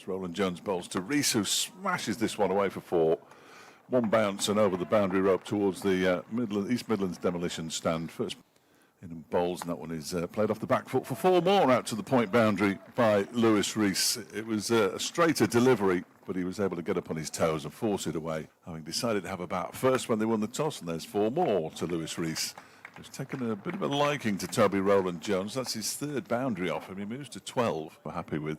Roland Jones bowls to Rees, who smashes this one away for 4. One bounce and over the boundary rope towards the East Midlands demolition stand. First in and bowls, and that one is played off the back foot for 4 more out to the point boundary by Lewis Rees. It was a straighter delivery, but he was able to get up on his toes and force it away, having decided to have a bat first when they won the toss, and there's 4 more to Lewis Rees. He's taken a bit of a liking to Toby Roland Jones. That's his 3rd boundary off him. He moves to 12. We're happy with.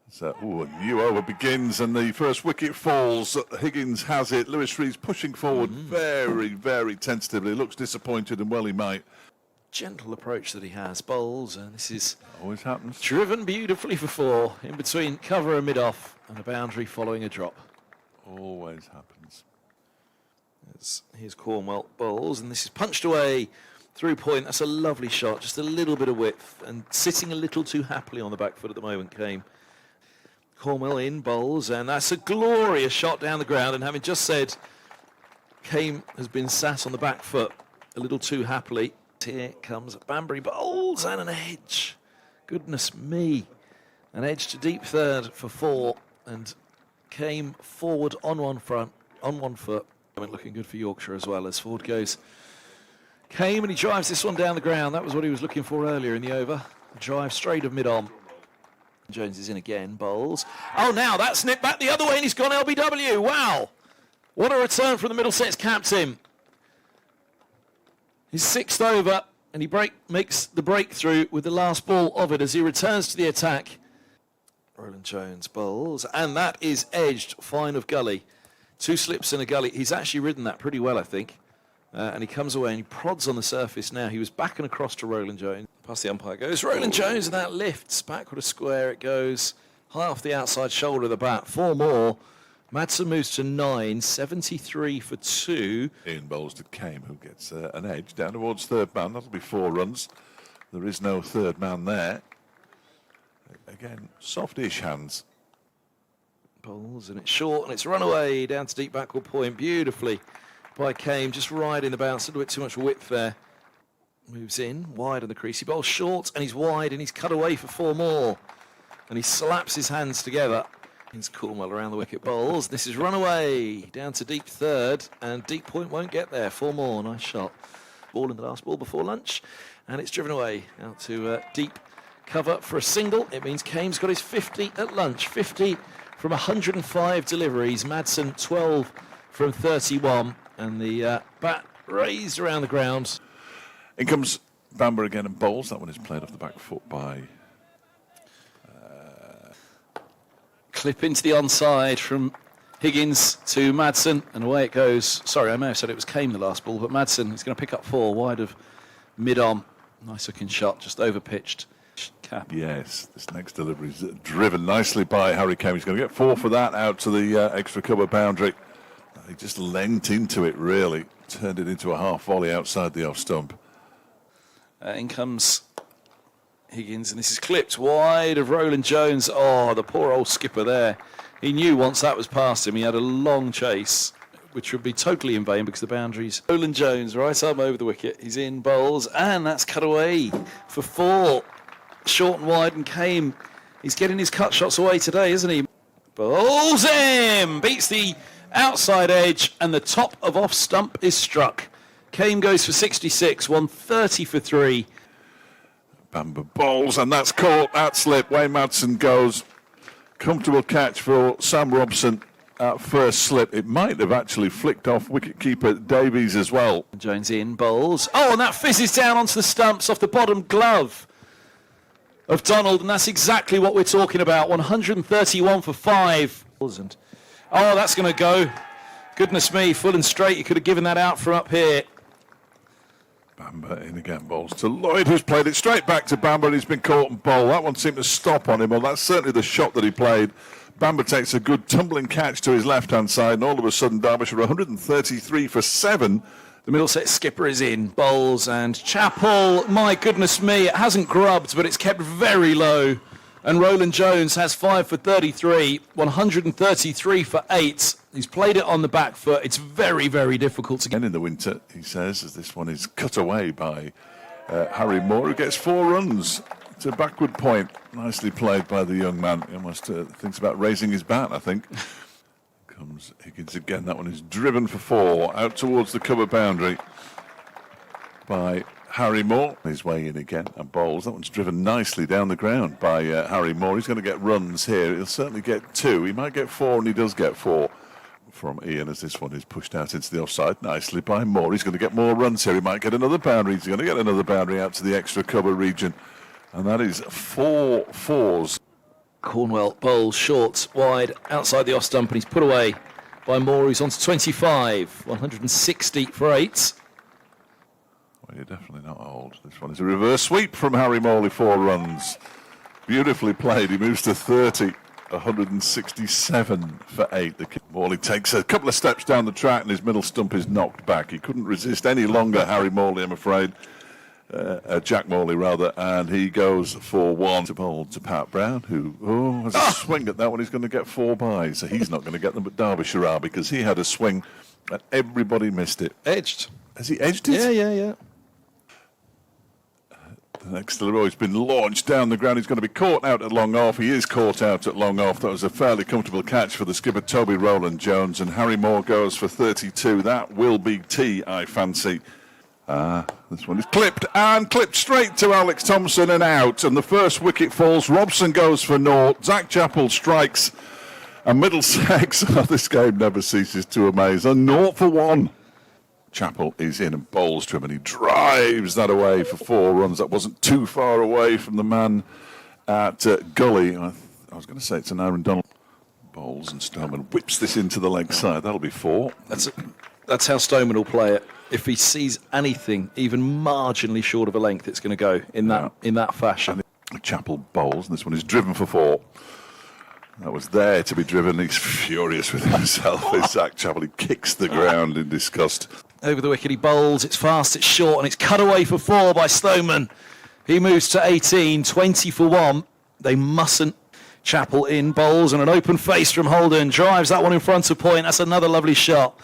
So, a new over begins and the first wicket falls. Higgins has it. Lewis Rees pushing forward very, very tentatively. Looks disappointed, and well he might. Gentle approach that he has. Bowls, and this is always happens. Driven beautifully for 4 in between cover and mid-off, and a boundary following a drop. Always happens. Here's Cornwell bowls, and this is punched away through point. That's a lovely shot, just a little bit of width, and sitting a little too happily on the back foot at the moment came. Cornwell in bowls, and that's a glorious shot down the ground, and having just said Kame has been sat on the back foot a little too happily. Here comes Banbury bowls and an edge. Goodness me. An edge to deep third for 4, and came forward on one foot. Looking good for Yorkshire as well as forward goes. Came and he drives this one down the ground. That was what he was looking for earlier in the over. Drive straight of mid-on. Jones is in again, bowls. Oh, now that's nipped back the other way and he's gone LBW. Wow. What a return from the Middlesex captain. His 6th over, and he makes the breakthrough with the last ball of it as he returns to the attack. Roland Jones bowls, and that is edged fine of gully. 2 slips in a gully. He's actually ridden that pretty well, I think. And he comes away and he prods on the surface now. He was back and across to Roland Jones. Past the umpire goes Roland Jones, and that lifts. Backward a square it goes. High off the outside shoulder of the bat. 4 more. Madsen moves to 9, 73 for 2. Ian bowls to Kame, who gets an edge down towards 3rd man. That'll be 4 runs. There is no 3rd man there. Again, softish hands. Bowls, and it's short, and it's run away down to deep backward point beautifully by Kame, just riding the bounce. A little bit too much width there. Moves in, wide on the crease. He bowls short, and he's wide, and he's cut away for 4 more. And he slaps his hands together. Here's Cornwell around the wicket. Bowls. This is run away down to deep 3rd, and deep point won't get there. 4 more. Nice shot. Ball in the last ball before lunch, and it's driven away out to deep cover for a single. It means Kame's got his 50 at lunch. 50 from 105 deliveries. Madsen 12 from 31, and the bat raised around the ground. In comes Bamber again and bowls. That one is played off the back foot by Clip into the onside from Higgins to Madsen, and away it goes. Sorry, I may have said it was Kame the last ball, but Madsen is going to pick up 4 wide of mid-on. Nice looking shot, just over pitched. Cap. Yes, this next delivery is driven nicely by Harry Kame. He's going to get 4 for that out to the extra cover boundary. He just leant into it, really. Turned it into a half volley outside the off stump. In comes Higgins, and this is clipped wide of Roland Jones. Oh, the poor old skipper there. He knew once that was past him, he had a long chase, which would be totally in vain because the boundaries. Roland Jones, right arm over the wicket. He's in, bowls, and that's cut away for 4. Short and wide, and Kame. He's getting his cut shots away today, isn't he? Bowls him! Beats the outside edge, and the top of off stump is struck. Kame goes for 66, 130 for 3. Bamber bowls, and that's caught, that slip. Wayne Madsen goes. Comfortable catch for Sam Robson at first slip. It might have actually flicked off wicketkeeper Davies as well. Jones in, bowls. Oh, and that fizzes down onto the stumps off the bottom glove of Donald, and that's exactly what we're talking about. 131 for 5. Oh, that's going to go. Goodness me, full and straight. You could have given that out from up here. Bamber in again, bowls to Lloyd, who's played it straight back to Bamber, and he's been caught and bowled. That one seemed to stop on him. Well, that's certainly the shot that he played. Bamber takes a good tumbling catch to his left-hand side, and all of a sudden Derbyshire 133 for 7. The Middlesex skipper is in, bowls, and Chappell, my goodness me, it hasn't grubbed, but it's kept very low. And Roland Jones has 5 for 33, 133 for 8. He's played it on the back foot. It's very, very difficult to get. Again in the winter, he says, as this one is cut away by Harry Moore, who gets 4 runs. to backward point. Nicely played by the young man. He almost thinks about raising his bat, I think. Comes Higgins again. That one is driven for 4 out towards the cover boundary by Harry Moore. His way in again and bowls. That one's driven nicely down the ground by Harry Moore. He's going to get runs here. He'll certainly get 2. He might get 4, and he does get 4 from Ian as this one is pushed out into the offside nicely by Moore. He's going to get more runs here. He might get another boundary. He's going to get another boundary out to the extra cover region. And that is 4 4s. Cornwell bowls short, wide, outside the off stump, and he's put away by Moore, who's on to 25, 160 for 8. Well, you're definitely not old. This one is a reverse sweep from Harry Morley, 4 runs. Beautifully played. He moves to 30, 167 for 8. Morley takes a couple of steps down the track and his middle stump is knocked back. He couldn't resist any longer, Harry Morley, I'm afraid. Jack Morley, rather, and he goes for 1 to bowl to Pat Brown, who has a swing at that one. He's going to get 4 byes. So he's not going to get them, but Derbyshire are, because he had a swing and everybody missed it. Edged. Has he edged it? Yeah. The next delivery has been launched down the ground. He's going to be caught out at long off. He is caught out at long off. That was a fairly comfortable catch for the skipper, Toby Rowland-Jones, and Harry Moore goes for 32. That will be tea, I fancy. This one is clipped straight to Alex Thompson and out. And the first wicket falls. Robson goes for 0. Zach Chappell strikes. And Middlesex, this game never ceases to amaze. A 0 for 1. Chappell is in and bowls to him, and he drives that away for 4 runs. That wasn't too far away from the man at Gully. I was going to say it's an Aaron Donald. Bowls and Stoneman whips this into the leg side. That'll be 4. That's how Stoneman will play it. If he sees anything even marginally short of a length, it's going to go in that fashion. And Chappell bowls, and this one is driven for 4. That was there to be driven. He's furious with himself. Zach Chappell, he kicks the ground in disgust. Over the wicket he bowls, it's fast, it's short, and it's cut away for 4 by Stoneman. He moves to 18, 20 for 1. They mustn't. Chappell in, bowls, and an open face from Holden. Drives that one in front of point. That's another lovely shot.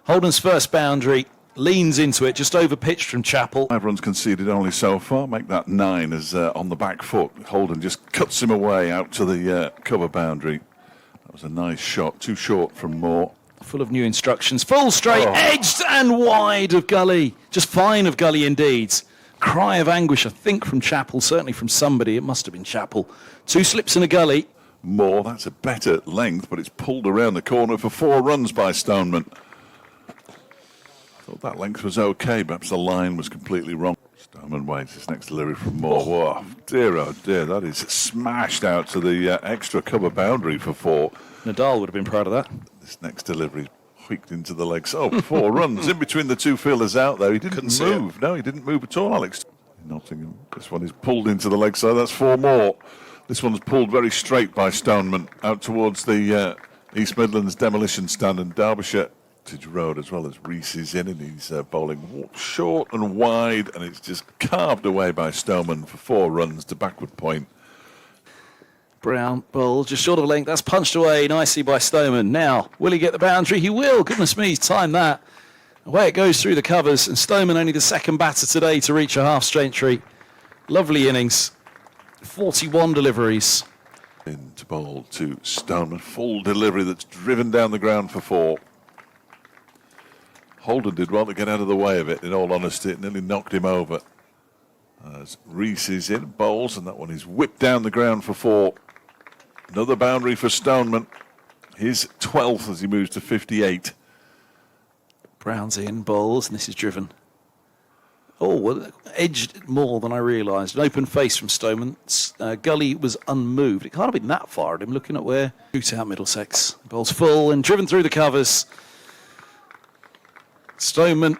Holden's first boundary. Leans into it, just over pitched from Chappell. 5 runs conceded only so far. Make that 9 as on the back foot. Holden just cuts him away out to the cover boundary. That was a nice shot. Too short from Moore. Full of new instructions. Full straight, edged and wide of Gully. Just fine of Gully indeed. Cry of anguish, I think, from Chappell. Certainly from somebody. It must have been Chappell. 2 slips and a Gully. Moore, that's a better length, but it's pulled around the corner for 4 runs by Stoneman. Thought that length was okay, perhaps the line was completely wrong. Stoneman waits his next delivery from Moore. Oh dear, that is smashed out to the extra cover boundary for 4. Nadal would have been proud of that. This next delivery tweaked into the legs. 4 runs in between the 2 fielders out there. He didn't move. No, he didn't move at all, Alex. Nottingham. This one is pulled into the leg side. That's 4 more. This one's pulled very straight by Stoneman out towards the East Midlands demolition stand, and Derbyshire Road, as well as Reese is in, and he's bowling short and wide, and it's just carved away by Stoneman for 4 runs to backward point. Brown bowls just short of length. That's punched away nicely by Stoneman. Now, will he get the boundary? He will. Goodness me, he's timed that. Away it goes through the covers, and Stoneman only the second batter today to reach a half-century. Lovely innings. 41 deliveries. Into bowl to Stoneman. Full delivery that's driven down the ground for 4. Holden did well to get out of the way of it, in all honesty. It nearly knocked him over. As Reese is in, bowls, and that one is whipped down the ground for 4. Another boundary for Stoneman. His 12th as he moves to 58. Brown's in, bowls, and this is driven. Oh, well, edged more than I realised. An open face from Stoneman. Gully was unmoved. It can't have been that far at him, looking at where. Shoot out Middlesex. Bowls full and driven through the covers. Stoneman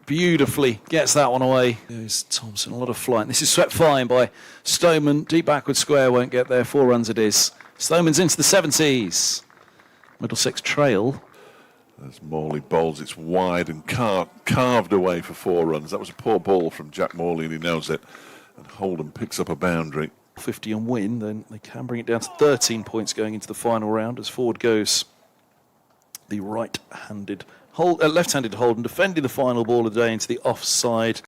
beautifully gets that one away. There's Thompson, a lot of flight. This is swept fine by Stoneman. Deep backward square, won't get there. 4 runs it is. Stoneman's into the 70s. Middlesex trail. As Morley bowls, it's wide and carved away for 4 runs. That was a poor ball from Jack Morley, and he knows it. And Holden picks up a boundary. 50 and win, then they can bring it down to 13 points going into the final round as forward goes the left-handed Holden, defending the final ball of the day into the offside